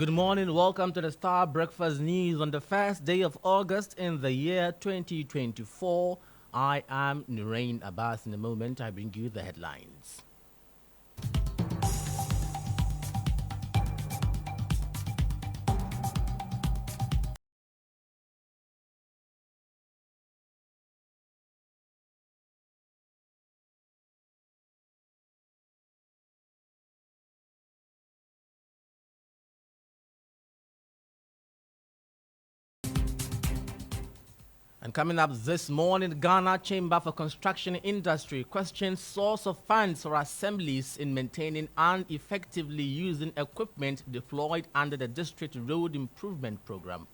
Good morning. Welcome to the Starr Breakfast News on the first day of August in the year 2024. I am Nurein Abass. In a moment, I bring you the headlines. And coming up this morning, Ghana Chamber for Construction Industry questions source of funds for assemblies in maintaining and effectively using equipment deployed under the District Road Improvement Program.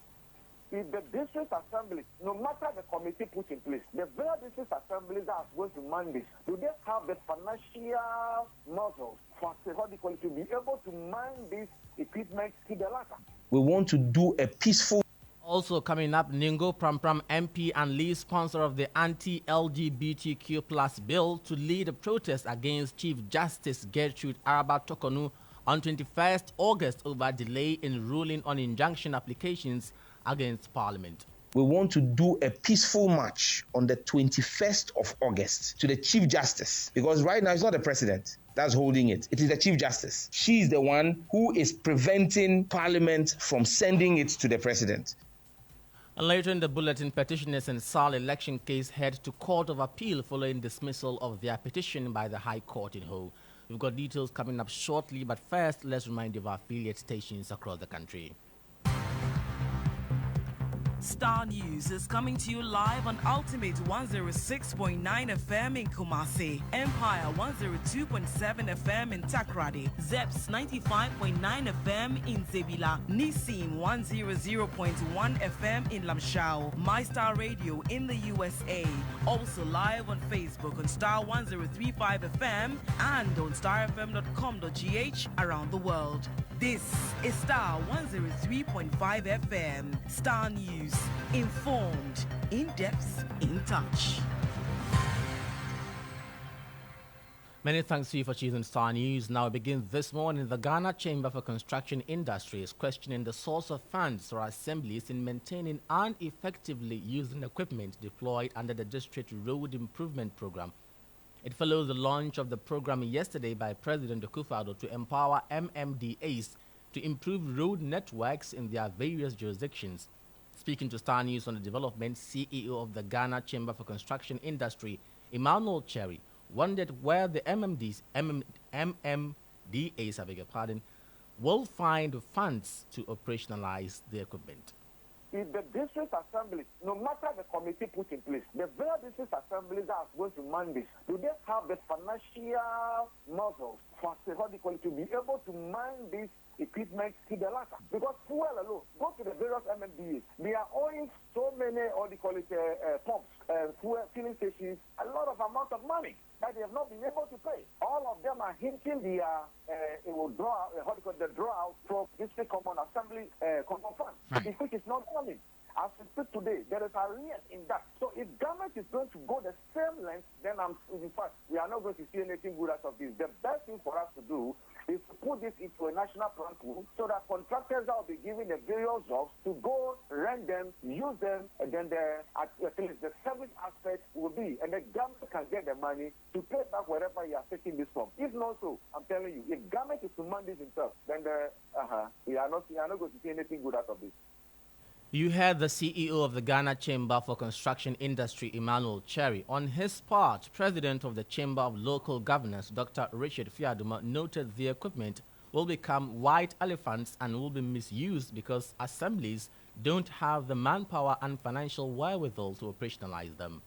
If the district assembly, no matter the committee put in place, the very district assemblies that are going to man this, do they have the financial muscle for to be able to man this equipment to the latter? We want to do a peaceful. Also coming up, Ningo Prampram MP and lead sponsor of the anti-LGBTQ plus bill to lead a protest against Chief Justice Gertrude Araba Tokonu on 21st August over delay in ruling on injunction applications against Parliament. We want to do a peaceful march on the 21st of August to the Chief Justice, because right now it's not the President that's holding it. It is the Chief Justice. She is the one who is preventing Parliament from sending it to the President. And later in the bulletin, petitioners in Starr election case head to Court of Appeal following dismissal of their petition by the High Court in Ho. We've got details coming up shortly, but first, let's remind you of our affiliate stations across the country. Starr News is coming to you live on Ultimate 106.9 FM in Kumasi, Empire 102.7 FM in Takrady, Zeps 95.9 FM in Zebila, Nissim 100.1 FM in Lamshao, My Star Radio in the USA, also live on Facebook on Starr 103.5 FM and on starfm.com.gh around the world. This is Starr 103.5 FM, Starr News. Informed, in depth, in touch. Many thanks to you for choosing Starr News. Now it begins this morning. The Ghana Chamber for Construction Industry is questioning the source of funds for assemblies in maintaining and effectively using equipment deployed under the District Road Improvement Program. It follows the launch of the program yesterday by President Akufo-Addo to empower MMDAs to improve road networks in their various jurisdictions. Speaking to Starr News on the development, CEO of the Ghana Chamber for Construction Industry, Emmanuel Cherry, wondered where the MMDAs, I beg your pardon, will find funds to operationalize the equipment. If the district assembly, no matter the committee put in place, the very district assemblies that are going to man this, do they have the financial muscle for to be able to man this equipment to the latter? Because fuel alone, go to the various MMDAs, they are owing so many, pumps, fuel filling stations, a lot of amount of money that they have not been able to pay. All of them are hinting it will draw the draw out from district common assembly common fund, which is not coming. As we speak today, there is a arrears in that. So if government is going to go the same length, then in fact, we are not going to see anything good out of this. The best thing for us to do is to put this into a national plan pool so that contractors that will be given the various jobs to go rent them, use them, and then at least the service aspect will be, and the government can get the money to pay back wherever you are taking this from. If not so, I'm telling you, if government is to man this himself, then we are not going to see anything good out of this. You heard the CEO of the Ghana Chamber for Construction Industry, Emmanuel Cherry. On his part, President of the Chamber of Local Governors, Dr. Richard Fiaduma, noted the equipment will become white elephants and will be misused because assemblies don't have the manpower and financial wherewithal to operationalize them.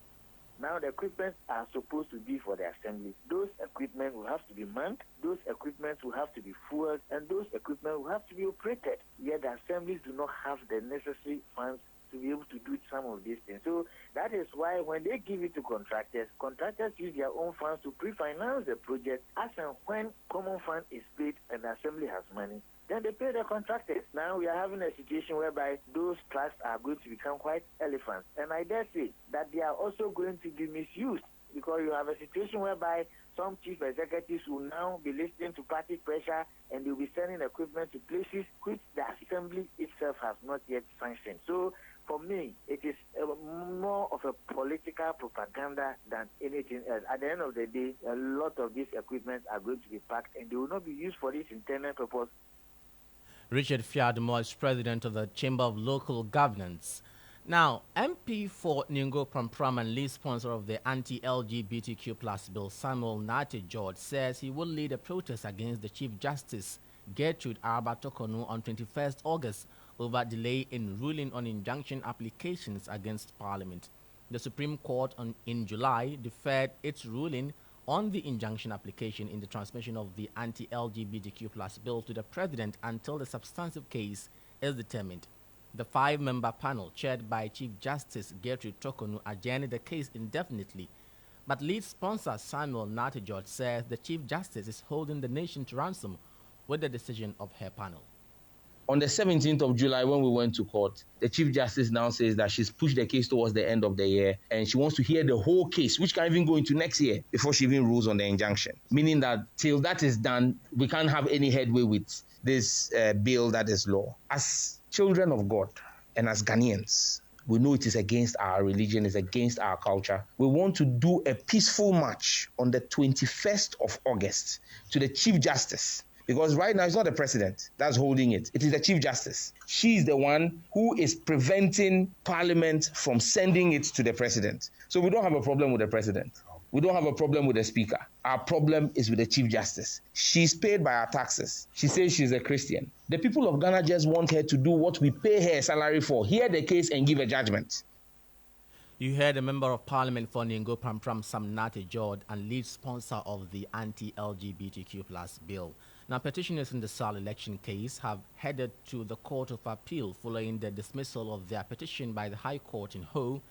Now the equipment are supposed to be for the assembly. Those equipment will have to be manned, those equipment will have to be fueled, and those equipment will have to be operated. Yet the assemblies do not have the necessary funds to be able to do some of these things. So that is why when they give it to contractors, contractors use their own funds to pre-finance the project as and when common fund is paid and the assembly has money. Then they pay the contractors. Now we are having a situation whereby those trucks are going to become quite elephants. And I dare say that they are also going to be misused because you have a situation whereby some chief executives will now be listening to party pressure and they'll be sending equipment to places which the assembly itself has not yet sanctioned. So for me, it is more of a political propaganda than anything else. At the end of the day, a lot of these equipment are going to be packed and they will not be used for this internal purpose. Richard Fiadumo is president of the Chamber of Local Governance. Now, MP for Ningo Prampram and lead sponsor of the anti-LGBTQ plus bill, Samuel Nate George, says he will lead a protest against the Chief Justice, Gertrude Arbatokonu, on 21st August over delay in ruling on injunction applications against Parliament. The Supreme Court in July deferred its ruling on the injunction application in the transmission of the anti-LGBTQ plus bill to the President until the substantive case is determined. The five-member panel, chaired by Chief Justice Gertrude Tokonu, adjourned the case indefinitely. But lead sponsor Samuel Nate George says the Chief Justice is holding the nation to ransom with the decision of her panel. On the 17th of July, when we went to court, the Chief Justice now says that she's pushed the case towards the end of the year and she wants to hear the whole case, which can even go into next year before she even rules on the injunction. Meaning that till that is done, we can't have any headway with this bill that is law. As children of God and as Ghanaians, we know it is against our religion, it's against our culture. We want to do a peaceful march on the 21st of August to the Chief Justice. Because right now, it's not the president that's holding it. It is the Chief Justice. She's the one who is preventing Parliament from sending it to the president. So we don't have a problem with the president. We don't have a problem with the speaker. Our problem is with the Chief Justice. She's paid by our taxes. She says she's a Christian. The people of Ghana just want her to do what we pay her salary for. Hear the case and give a judgment. You heard a member of Parliament for Ningo Prampram, Sam Nate George, and lead sponsor of the anti-LGBTQ plus bill. Now, petitioners in the SAL election case have headed to the Court of Appeal following the dismissal of their petition by the High Court in Ho.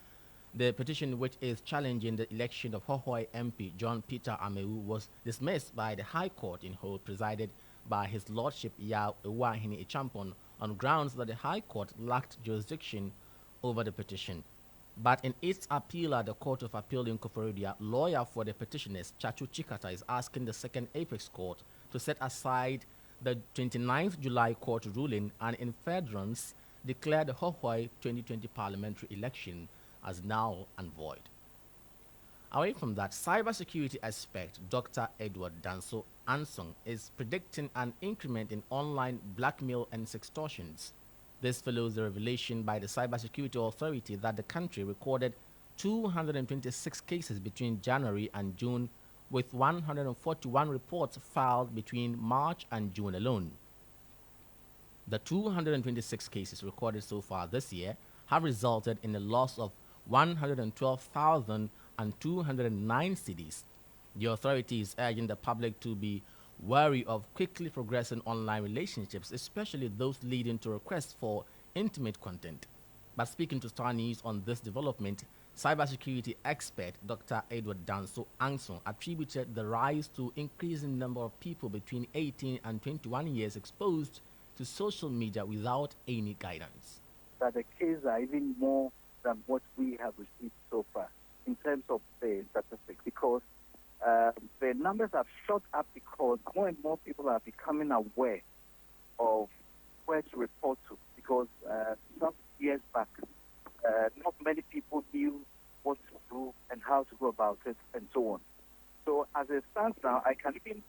The petition, which is challenging the election of Hohoi MP John Peter Amewu, was dismissed by the High Court in Ho, presided by His Lordship Yao Ewahini Echampon, on grounds that the High Court lacked jurisdiction over the petition. But in its appeal at the Court of Appeal in Koforidua, lawyer for the petitioners, Chachu Chikata, is asking the Second Apex Court to set aside the 29th July court ruling and in furtherance declare the Hohoi 2020 parliamentary election as null and void. Away from that, cybersecurity expert Dr. Edward Danso Ansong is predicting an increment in online blackmail and sextortions. This follows the revelation by the Cybersecurity Authority that the country recorded 226 cases between January and June, with 141 reports filed between March and June alone. The 226 cases recorded so far this year have resulted in a loss of 112,209 cedis. The authority is urging the public to be wary of quickly progressing online relationships, especially those leading to requests for intimate content. But speaking to Starr News on this development, cybersecurity expert Dr. Edward Danso Ansong attributed the rise to increasing number of people between 18 and 21 years exposed to social media without any guidance. That the cases are even more than what we have received so far in terms of the statistics, because the numbers have shot up because more and more people are becoming aware of where to report to, because some years back, not many people knew what to do and how to go about it and so on. So as it stands now, I can even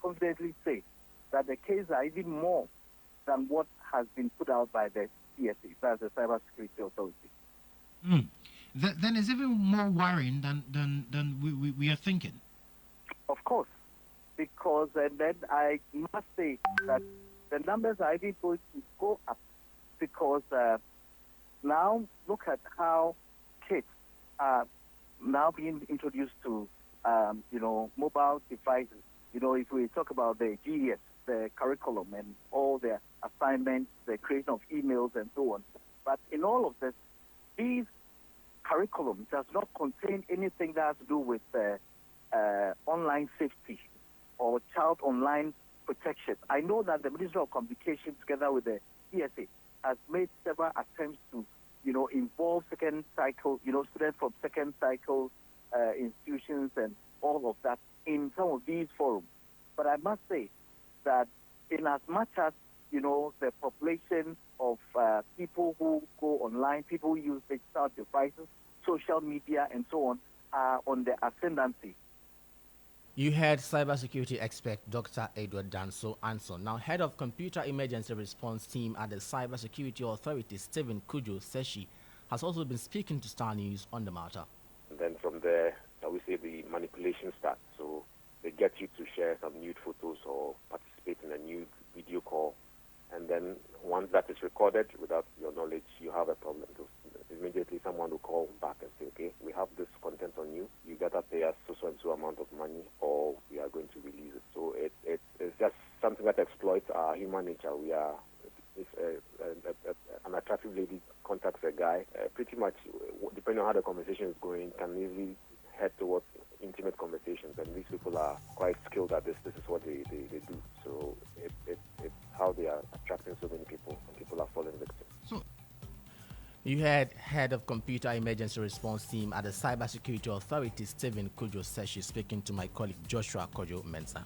confidently say, that the cases are even more than what has been put out by the CSA, that's the Cybersecurity Authority. Then it's even more worrying than we are thinking. Of course, because then I must say that the numbers are even going to go up, because now look at how kids are now being introduced to, mobile devices. If we talk about the GES, the curriculum and all their assignments, the creation of emails and so on. But in all of this, these curriculum does not contain anything that has to do with online safety or child online protection. I know that the Ministry of Communications, together with the CSA, has made several attempts to, involve second cycle, students from second cycle institutions and all of that in some of these forums. But I must say that in as much as, the population of people who go online, people who use digital devices, social media, and so on, are on the ascendancy. You heard cybersecurity expert Dr. Edward Danso Anson. Now, head of computer emergency response team at the Cybersecurity Authority, Stephen Kujo Seshi, has also been speaking to Star News on the matter. And then from there, I would say the manipulation starts. So they get you to share some nude photos or participate in a nude video call. And then once that is recorded without your knowledge, you have a problem. So immediately someone will call back and say, okay, we have this content on you. You got to pay us so and so amount of money or we are going to release it. So it's just something that exploits our human nature. If an attractive lady contacts a guy, pretty much, depending on how the conversation is going, can easily head towards intimate conversations. And these people are quite skilled at this. This is what they do. So it's how they are attracting so many people, and people are falling victim. So you had head of computer emergency response team at the Cybersecurity Authority, Stephen Kujo Seshi, speaking to my colleague Joshua Kojo Mensah.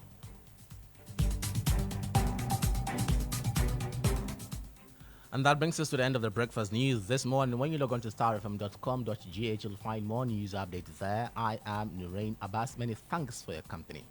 And that brings us to the end of the breakfast news this morning. When you log on to starfm.com.gh, you'll find more news updates there. I am Nurein Abass. Many thanks for your company.